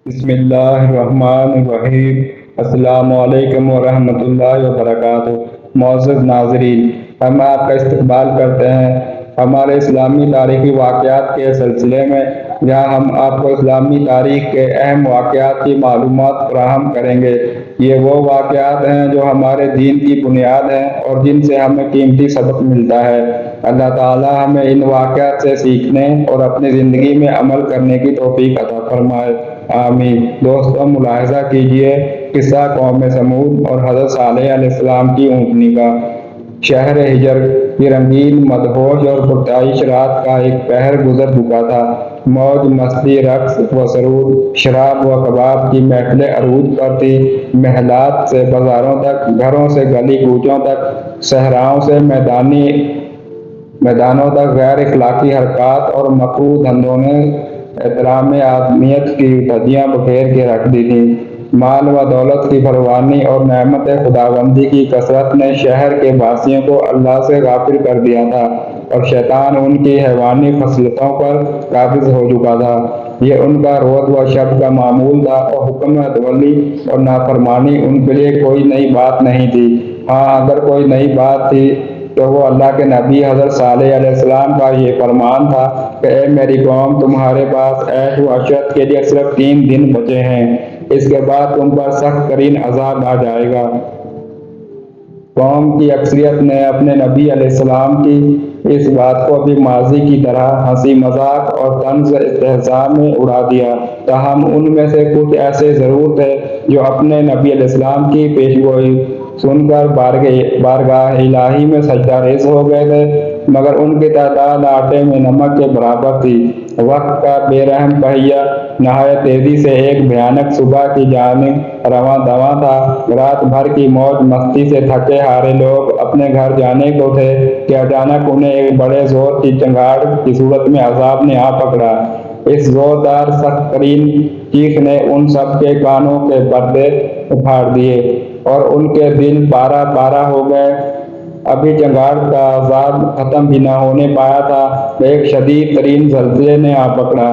بسم اللہ الرحمن الرحیم۔ السلام علیکم ورحمۃ اللہ وبرکاتہ۔ معزز ناظرین، ہم آپ کا استقبال کرتے ہیں ہمارے اسلامی تاریخی واقعات کے سلسلے میں، جہاں ہم آپ کو اسلامی تاریخ کے اہم واقعات کی معلومات فراہم کریں گے۔ یہ وہ واقعات ہیں جو ہمارے دین کی بنیاد ہیں اور جن سے ہمیں قیمتی سبق ملتا ہے۔ اللہ تعالی ہمیں ان واقعات سے سیکھنے اور اپنی زندگی میں عمل کرنے کی توفیق عطا فرمائے، آمین۔ دوستوں، ملاحظہ کیجئے قصہ قوم سمود اور حضرت صالح علیہ السلام کی اونٹنی کا۔ شہر ہجر کی رنگین، مدہوش اور پرتعیش رات کا ایک پہر گزر چکا تھا۔ موج مستی، رقص و سرود، شراب و کباب کی محفلیں عروج پر تھی۔ محلات سے بازاروں تک، گھروں سے گلی کوچوں تک، صحراؤں سے میدانوں تک غیر اخلاقی حرکات اور مکروہ دھندوں نے احترام آدمیت کی دھجیاں بکھیر کے رکھ دی تھیں۔ مال و دولت کی فراوانی اور نعمت خداوندی کی کثرت نے شہر کے باسیوں کو اللہ سے غافل کر دیا تھا، اور شیطان ان کی حیوانی خصلتوں پر قابض ہو چکا تھا۔ یہ ان کا روز و شب کا معمول تھا، اور حکم تولی اور نافرمانی ان کے لیے کوئی نئی بات نہیں تھی۔ ہاں، اگر کوئی نئی بات تھی تو وہ اللہ کے نبی حضرت صالح علیہ السلام کا یہ فرمان تھا کہ اے میری قوم، تمہارے پاس عیش و عشرت کے لیے صرف 3 دن بچے ہیں، اس کے بعد تم پر سخت ترین عذاب آ جائے گا۔ قوم کی اکثریت نے اپنے نبی علیہ السلام کی اس بات کو بھی ماضی کی طرح ہنسی مذاق اور طنز استہزاء میں اڑا دیا، تاہم ان میں سے کچھ ایسے ضرور تھے جو اپنے نبی علیہ السلام کی پیشگوئی سن کر بارگاہ الہی میں سجدہ ریز ہو گئے تھے، مگر ان کی تعداد آٹے میں نمک کے برابر تھی۔ وقت کا بے رحم پہیہ نہایت تیزی سے ایک بھیانک صبح کی جانب رواں دواں تھا۔ رات بھر کی موج مستی سے تھکے ہارے لوگ اپنے گھر جانے کو تھے کہ اچانک انہیں ایک بڑے زور کی چنگاڑ کی صورت میں عذاب نے آ پکڑا۔ اس زوردار سخت ترین چیخ نے ان سب کے کانوں کے پردے پھاڑ دیے اور ان کے دل پارہ پارہ ہو گئے۔ ابھی چنگاڑ کا عذاب ختم بھی نہ ہونے پایا تھا کہ ایک شدید ترین زلزلے نے آ پکڑا،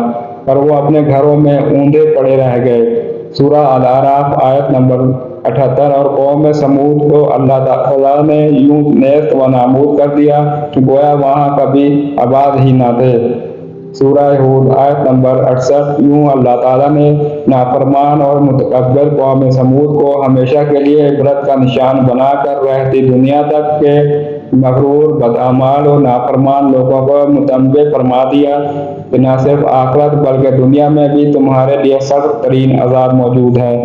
اور وہ اپنے گھروں میں اوندے پڑے رہ گئے۔ سورہ الاعراف آیت نمبر 78۔ اور قوم سمود کو اللہ تعالیٰ نے یوں نیست و نابود کر دیا کہ گویا وہاں کبھی آباد ہی نہ تھے۔ سورہ ہود آیت نمبر 68۔ یوں اللہ تعالیٰ نے نافرمان اور متکبر قوم سمود کو ہمیشہ کے لیے عبرت کا نشان بنا کر رہتی دنیا تک کے مغرور، بدعمال اور نافرمان لوگوں کو متنبہ فرما دیا کہ نہ صرف آخرت بلکہ دنیا میں بھی تمہارے لیے سخت ترین عذاب موجود ہے۔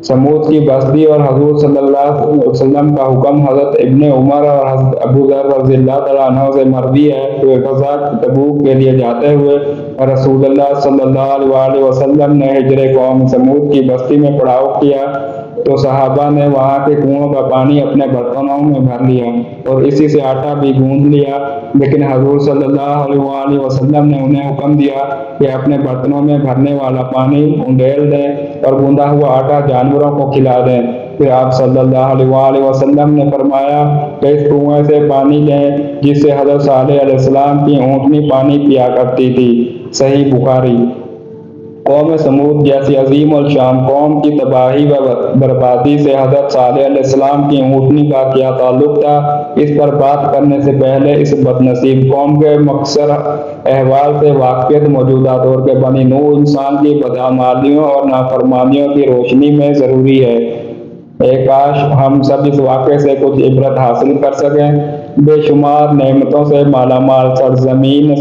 سمود کی بستی اور حضور صلی اللہ علیہ وسلم کا حکم۔ حضرت ابن عمر اور حضرت ابو ذر رضی اللہ تعالیٰ عنہ سے مروی ہے کہ غزوہ تبوک کے لیے جاتے ہوئے رسول اللہ صلی اللہ علیہ وسلم نے ہجر قوم سمود کی بستی میں پڑاؤ کیا تو صحابہ نے وہاں کے کنووں کا پانی اپنے برتنوں میں بھر لیا اور اسی سے آٹا بھی گوندھ لیا، لیکن حضور صلی اللہ علیہ وسلم نے انہیں حکم دیا کہ اپنے برتنوں میں بھرنے والا پانی انڈیل دیں اور گوندا ہوا آٹا جانوروں کو کھلا دیں۔ پھر آپ صلی اللہ علیہ وسلم نے فرمایا کہ اس کنویں سے پانی لیں جس سے حضرت صالح علیہ السلام کی اونٹنی پانی پیا کرتی تھی۔ صحیح بخاری۔ قوم سمود جیسی عظیم الشان قوم کی تباہی و بربادی سے حضرت صالح علیہ السلام کی اونٹنی کا کیا تعلق تھا، اس پر بات کرنے سے پہلے اس بد نصیب قوم کے مختصر احوال سے واقفیت موجودہ دور کے بنی نوح انسان کی بدعمالیوں اور نافرمانیوں کی روشنی میں ضروری ہے۔ کاش ہم سب اس واقعے سے کچھ عبرت حاصل کر سکیں۔ بے شمار نعمتوں سے مالا مال سرزمین،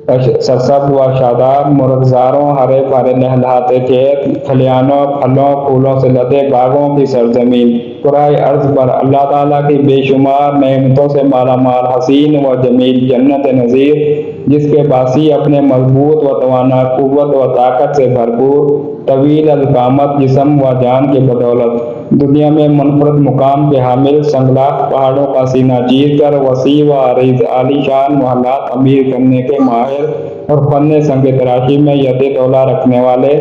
سرسبز و شاداب مرغزاروں، ہرے بھرے لہلہاتے کھیت کھلیانوں، پھلوں پھولوں سے لدے باغوں کی سرزمین، کرۂ ارض پر اللہ تعالیٰ کی بے شمار نعمتوں سے مالا مال حسین و جمیل جنت نظیر، جس کے باسی اپنے مضبوط و توانا قوت و طاقت سے بھرپور، طویل القامت جسم و جان کی بدولت دنیا میں منفرد مقام کے حامل، سنگلاخ پہاڑوں کا سینہ چیر کر وسیع و عریض عالی شان محلات امیر کرنے کے ماہر اور فن سنگ تراشی میں ید طویلہ رکھنے والے،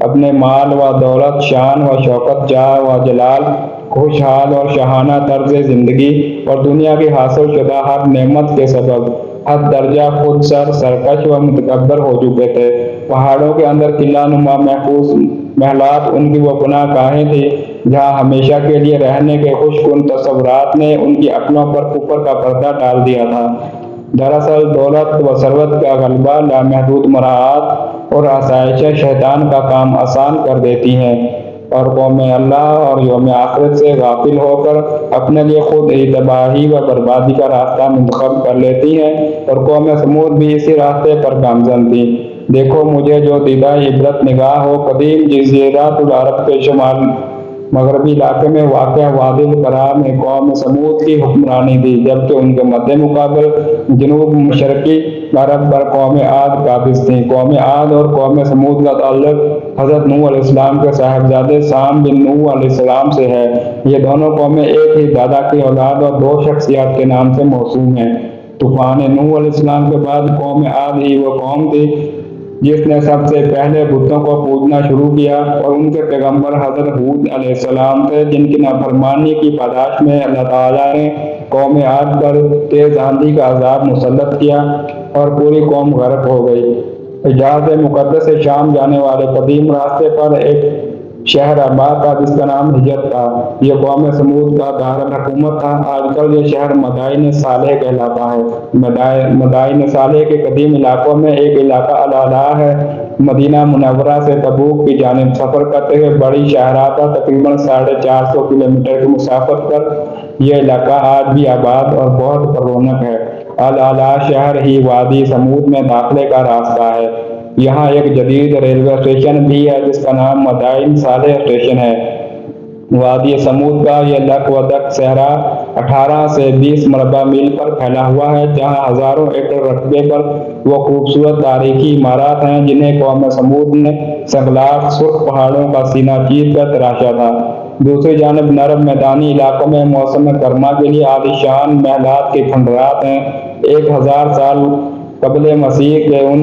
اپنے مال و دولت، شان و شوکت، جاہ و جلال، خوشحال اور شاہانہ طرز زندگی اور دنیا کی حاصل شدہ ہر نعمت کے سبب حد درجہ خود سرکش و متکبر ہو چکے تھے۔ पहाड़ों के अंदर किला नुमा महफूज महलात उनकी वो पनाह गाहें थी, जहाँ हमेशा के लिए रहने के खुशकुन तस्वुरात ने उनकी अक्लों पर कुफर का पर्दा डाल दिया था। दरअसल दौलत व सरवत का गलबा, लामहदूद मराहत और आसाइशें शैतान का काम आसान कर देती हैं, और कौम अल्लाह और यौम आखिरत से गाफिल होकर अपने लिए खुद ही तबाही व बर्बादी का रास्ता मुंतखब कर लेती हैं, और कौम समूद भी इसी रास्ते पर गामजन थी। देखो मुझे जो दीदा इबरत निगाह हो, कदीम जज़ीरातुल अरब के शुमाल मगरबी इलाके में वाक़या वादिल करा में कौम समूद की हुक्मरानी थी, जबकि उनके मद्दे मुकाबल जनूब मशरकी अरब पर कौम आद काबिज थी। कौम आद और कौम समूद का ताल्लुक हज़रत नूह अलैहिस्सलाम के साहिबजादे साम बिन नूह अलैहिस्सलाम से है। ये दोनों कौमें एक ही दादा की औलाद और दो शख्सियत के नाम से मौसूम हैं। तूफान नूह अलैहिस्सलाम के बाद कौम आद ही वो कौम थी जिसने सबसे पहले बुतों को पूजना शुरू किया, और उनके पैगंबर हज़रत हूद अलैहिस्सलाम थे, जिनकी नाफरमानी की पादाश में अल्लाह ताला ने कौम आद पर तेज आंधी का अजाब मुसल्लत किया और पूरी कौम गर्क हो गई। हिजाज मुक़द्दस से शाम जाने वाले कदीम रास्ते पर एक शहर आबाद था जिसका नाम हिजर था। यह कौम समूद का दारुल हुकूमत था। आजकल ये शहर मदाइन सालेह कहलाता है। मदाइन सालेह के कदीम इलाकों में एक इलाका अल-अला है। मदीना मुनव्वरा से तबूक की जानिब सफ़र करते हुए बड़ी शाहराह पर तकरीबन 450 किलोमीटर की मुसाफत पर यह इलाका आज भी आबाद और बहुत परौनक है। अल-अला शहर ही वादी समूद में दाखिले का रास्ता है। यहाँ एक जदीद रेलवे स्टेशन भी है जिसका नाम मदाइन सालेह स्टेशन है। वादी समूद का यह लक व दक सहरा 18 से 20 मरबा मील पर फैला हुआ है, जहाँ हजारों एकड़ रकबे पर वो खूबसूरत तारीखी इमारत हैं जिन्हें कौम समूद ने सगलाफ सुर्ख पहाड़ों का सीना चीर कर तराशा था। दूसरी जानब नरम मैदानी इलाकों में मौसम गर्मा के लिए आलिशान महलात के खंडरात हैं। 1000 साल कबले मसीह के उन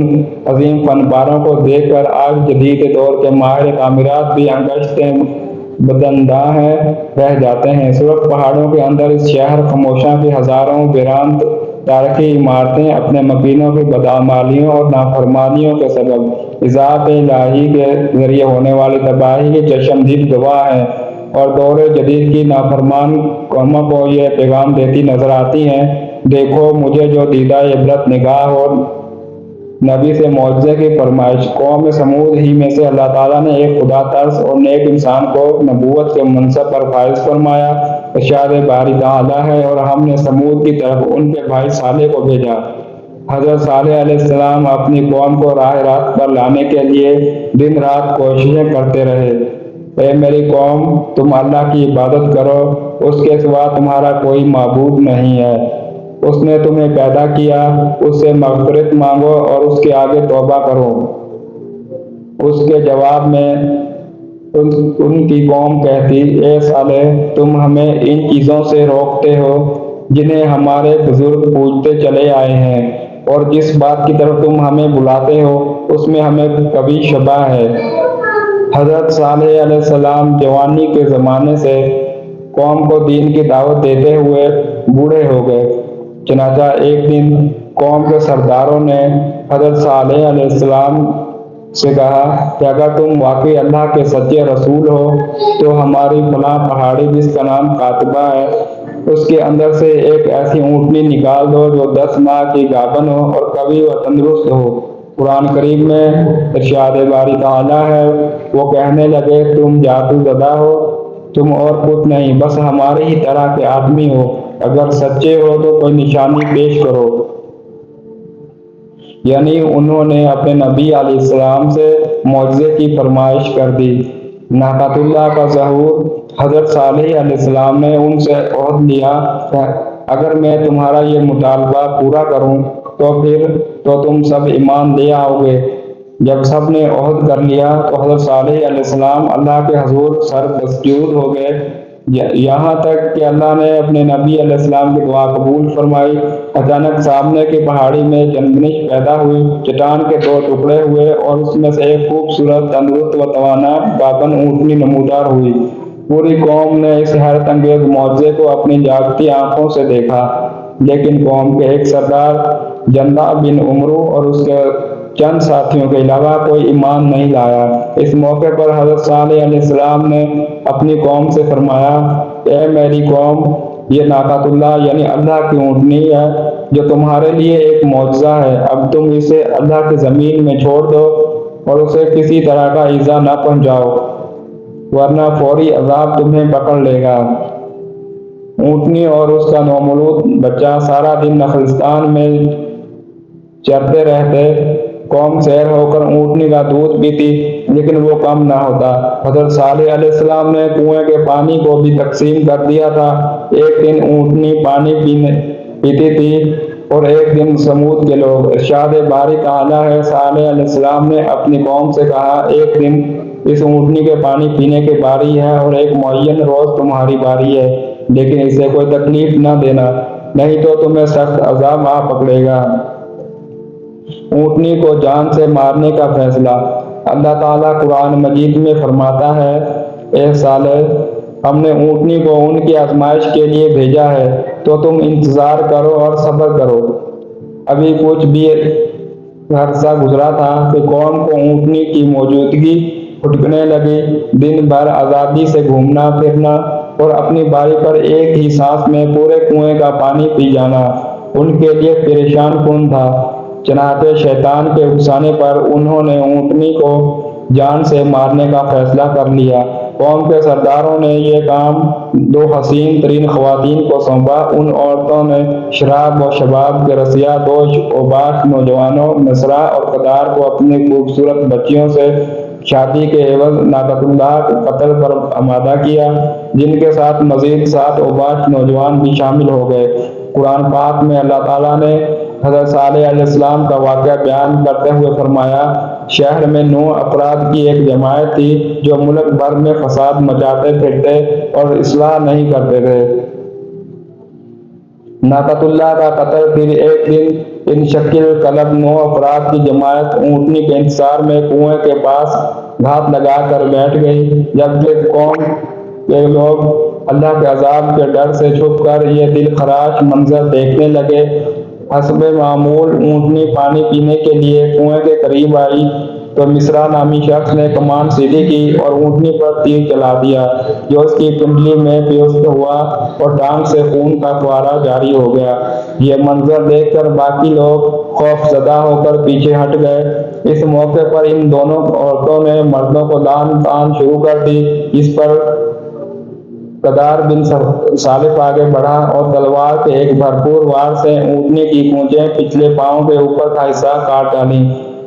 अजीम फनपारों को देखकर आज जदीद दौर के माहिर तामीरात भी अंगश्तें बदंदा हैं रह जाते हैं। सुरख पहाड़ों के अंदर इस शहर खामोशा की हजारों वीरान तारीखी इमारतें अपने मकीनों की बदआमालियों और नाफरमानियों के सबब इज़ात इलाही के जरिए होने वाली तबाही के चश्मदीद गवाह हैं, और दौरे जदीद की नाफरमान कौमों को ये पैगाम देती नजर आती हैं। देखो मुझे जो दीदा इबरत निगाह और नबी से मौजज़े की फरमाइश। कौम समूद ही में से अल्लाह ताला ने एक खुदा तर्स और नेक इंसान को नबूवत के मनसब पर फाइज फरमाया। इरशाद बारी ताला है, और हमने समूद की तरफ उनके भाई सालेह को भेजा। हज़रत सालेह अलैहिस्सलाम अपनी कौम को राह रास्त पर लाने के लिए दिन रात कोशिशें करते रहे। ए मेरी कौम, तुम अल्लाह की इबादत करो, उसके सिवा तुम्हारा कोई माबूद नहीं है। उसने तुम्हें पैदा किया, उससे मग़फ़िरत मांगो और उसके आगे तौबा करो। उसके जवाब में उनकी कौम कहती, ए सालेह, तुम हमें इन चीज़ों से रोकते हो जिन्हें हमारे बुजुर्ग पूजते चले आए हैं, और जिस बात की तरफ तुम हमें बुलाते हो उसमें हमें कभी शबा है। हज़रत सालेह अलैहिस्सलाम जवानी के ज़माने से कौम को दीन की दावत देते हुए बूढ़े हो गए। चनाचा एक दिन कौम के सरदारों ने हज़रत सालेह अलैहिस्सलाम से कहा कि अगर तुम वाकई अल्लाह के सच्चे रसूल हो तो हमारी फलां पहाड़ी जिसका नाम कातिबा है उसके अंदर से एक ऐसी ऊँटनी निकाल दो जो 10 माह की गाभन हो और कभी व तंदुरुस्त हो। कुरान करीम में इरशाद बारी ताला है, वो कहने लगे, तुम जादूज़दा हो, तुम और कुछ नहीं, बस हमारे ही तरह के आदमी हो। अगर सच्चे हो तो कोई निशानी पेश करो। यानी उन्होंने अपने नबी अलैहिस्सलाम से मौजज़े की फरमाइश कर दी। नाक़तुल्लाह का ज़हूर हज़रत सालेह अलैहिस्सलाम ने उनसे ओहद लिया, अगर मैं तुम्हारा ये मुतालबा पूरा करूं तो फिर तो तुम सब ईमान ले आओगे। जब सब ने ओहद कर लिया तो हज़रत सालेह अलैहिस्सलाम अल्लाह के हुज़ूर सर मसजूद हो गए, यहाँ तक कि अल्लाह ने अपने नबी अलैहिस्सलाम की दुआ कबूल फरमाई। अचानक सामने की पहाड़ी में जंगनिश पैदा हुई, चट्टान के 2 टुकड़े हुए और उसमें से एक खूबसूरत तंदुरुस्त व तवाना गाभन ऊँटनी नमूदार हुई। पूरी कौम ने इस हैरत अंगेज मौजज़े को अपनी जागती आंखों से देखा, लेकिन कौम के एक सरदार जंदा बिन उमरू और उसके चंद साथियों के अलावा कोई ईमान नहीं लाया। इस मौके पर हज़रत सालेह अलैहिस्सलाम ने अपनी कौम से फरमाया, ए मेरी कौम, ये नाक़तुल्लाह यानी अल्लाह की ऊँटनी है जो तुम्हारे लिए एक मौजज़ा है। अब तुम इसे अल्लाह की ज़मीन में छोड़ दो और उसे किसी तरह का ईज़ा न पहुँचाओ, वरना फौरी अज़ाब तुम्हें पकड़ लेगा। ऊँटनी और उसका नौमौलूद बच्चा सारा दिन नखलिस्तान में चरते रहते। कौम सैर होकर ऊँटनी का दूध पीती, लेकिन वो कम ना होता। हज़रत सालेह अलैहिस्सलाम ने कुएं के पानी को भी तकसीम कर दिया था। एक दिन ऊँटनी पानी पीती थी और एक दिन समूद के लोग। इरशाद बारी ताला है, सालेह अलैहिस्सलाम ने अपनी कौम से कहा, एक दिन इस ऊँटनी के पानी पीने की बारी है और एक मुअय्यन रोज़ तुम्हारी बारी है, लेकिन इसे कोई तकलीफ न देना, नहीं तो तुम्हें सख्त अज़ाब आ पकड़ेगा। ऊँटनी को जान से मारने का फैसला। अल्लाह ताला कुरान मजीद में फरमाता है, ए सालेह, हमने ऊँटनी को उनकी आजमाइश के लिए भेजा है, तो तुम इंतज़ार करो और सब्र करो। अभी कुछ भी अरसा गुजरा था कि कौम को ऊँटनी की मौजूदगी फुटकने लगी। दिन भर आज़ादी से घूमना फिरना और अपनी बारी पर एक ही सांस में पूरे कुएं का पानी पी जाना उनके लिए परेशान कुन था। चनाते शैतान के उकसाने पर उन्होंने ऊँटनी को जान से मारने का फैसला कर लिया। कौम के सरदारों ने ये काम दो हसीन तरीन ख्वातीन को सौंपा। उन औरतों ने शराब व शबाब के रसिया दोष ओबाश नौजवानों मिस्रा और कदार को अपनी खूबसूरत बच्चियों से शादी के एवज नाक़तुल्लाह कत्ल पर आमादा किया, जिनके साथ मजीद 7 ओबाश नौजवान भी शामिल हो गए। कुरान पाक में अल्लाह ताला ने हज़रत सालेह अलैहिस्सलाम का वाक़या बयान करते हुए फरमाया, शहर में 9 अफराद की एक जमायत थी जो मुल्क भर में फसाद मचाते फिरते और इस्लाह नहीं करते थे। नाक़तुल्लाह का कत्ल। फिर एक दिन इन शकील कलब 9 अफराद की जमायत ऊँटनी के इंतजार में कुएं के पास घात लगा कर बैठ गई। जबकि कौम के लोग अल्लाह के अजाब के डर से छुप कर ये दिल खराश मंजर देखने लगे। हस्बे मामूल ऊँटनी पानी पीने के लिए कुएं के करीब आई तो मिस्रा नामी शख्स ने कमान सीधी की और ऊँटनी पर तीर चला दिया, जो उसकी कुंडली में पियुस्त हुआ और टांग से खून का फुहारा जारी हो गया। ये मंजर देखकर बाकी लोग खौफजदा होकर पीछे हट गए। इस मौके पर इन दोनों औरतों ने मर्दों को दान तान शुरू कर दी। इस पर कदार बिन सालिफ आगे बढ़ा और तलवार के एक भरपूर वार से ऊँटनी की पूंछें पिछले पांव के ऊपर का हिस्सा काट डाली।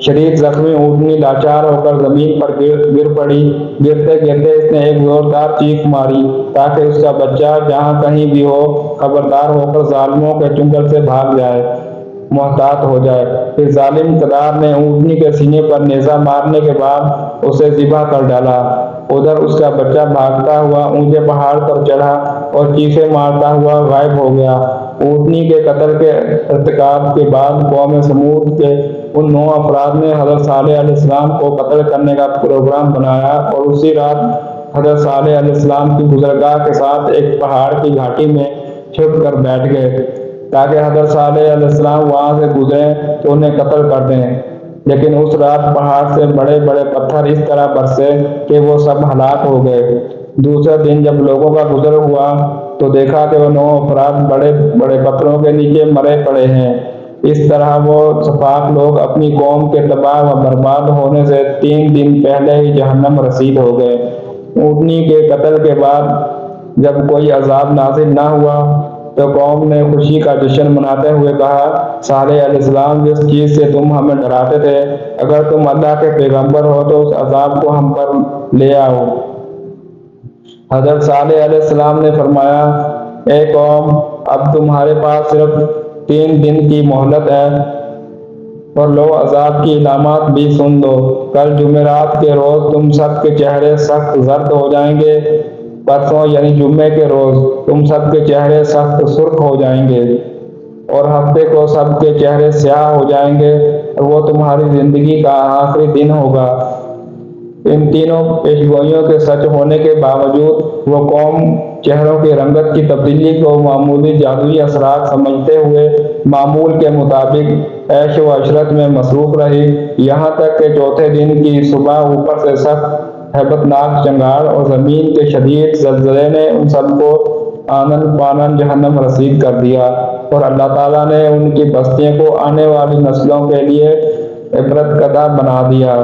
शरीर जख्मी ऊँटनी लाचार होकर जमीन पर गिर पड़ी। गिरते गिरते इसने एक जोरदार चीख मारी ताकि उसका बच्चा जहाँ कहीं भी हो खबरदार होकर जालिमों के चुंगल से भाग जाए, मोहतात हो जाए। फिर जालिम कदार ने ऊँटनी के सीने पर नेज़ा मारने के बाद उसे ज़िबा कर डाला। उधर उसका बच्चा भागता हुआ ऊंचे पहाड़ पर चढ़ा और चीखे मारता हुआ गायब हो गया। ऊँटनी के कत्ल के इर्तिकाब के बाद कौम समूद के उन 9 अफराद ने हज़रत सालेह अलैहिस्सलाम को कत्ल करने का प्रोग्राम बनाया और उसी रात हज़रत सालेह अलैहिस्सलाम की गुज़रगाह के साथ एक पहाड़ की घाटी में छुप कर बैठ गए ताकि हज़रत सालेह अलैहिस्सलाम वहां से गुजरे तो उन्हें कत्ल कर दें। लेकिन उस रात पहाड़ से बड़े बड़े पत्थर इस तरह बरसे कि वो सब हलाक हो गए। दूसरे दिन जब लोगों का गुजर हुआ तो देखा कि वो 9 अफराद बड़े बड़े पत्थरों के नीचे मरे पड़े हैं। इस तरह वो सफाक लोग अपनी कौम के तबाह व बर्बाद होने से 3 दिन पहले ही जहन्नम रसीद हो गए। ऊँटनी के कत्ल के बाद जब कोई अजाब नाज़िल ना हुआ तो कौम ने खुशी का जश्न मनाते हुए कहा, सालेह अलैहिस्सलाम, जिस चीज़ से तुम हमें डराते थे, अगर तुम अल्लाह के पैगंबर हो तो उस अजाब को हम पर ले आओ। हज़रत सालेह अलैहिस्सलाम ने फरमाया, ए कौम, अब तुम्हारे पास सिर्फ 3 दिन की मोहलत है और लो अजाब की इलामात भी सुन दो। कल जुमेरात के रोज़ तुम सब के चेहरे सख्त जर्द हो जाएंगे। परसों यानी जुम्मे के रोज़ तुम सबके चेहरे सख्त सुर्ख हो जाएंगे और हफ्ते को सबके चेहरे स्याह हो जाएंगे और वो तुम्हारी जिंदगी का आखिरी दिन होगा। इन तीनों पेशगोइयों के सच होने के बावजूद वो कौम चेहरों की रंगत की तब्दीली को मामूली जादुई असरार समझते हुए मामूल के मुताबिक عیش و عشرت میں مصروف رہی، یہاں تک کہ چوتھے دن کی صبح اوپر سے سخت ہیبتناک چنگاڑ اور زمین کے شدید زلزلے نے ان سب کو آنن پانن جہنم رسید کر دیا، اور اللہ تعالیٰ نے ان کی بستیوں کو آنے والی نسلوں کے لیے عبرت کدہ بنا دیا۔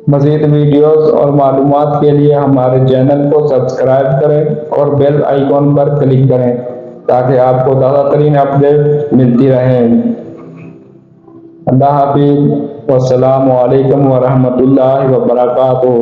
مزید ویڈیوز اور معلومات کے لیے ہمارے چینل کو سبسکرائب کریں اور بیل آئیکن پر کلک کریں تاکہ آپ کو تازہ ترین اپڈیٹ ملتی رہیں۔ اللہ حافظ، والسلام علیکم ورحمۃ اللہ وبرکاتہ۔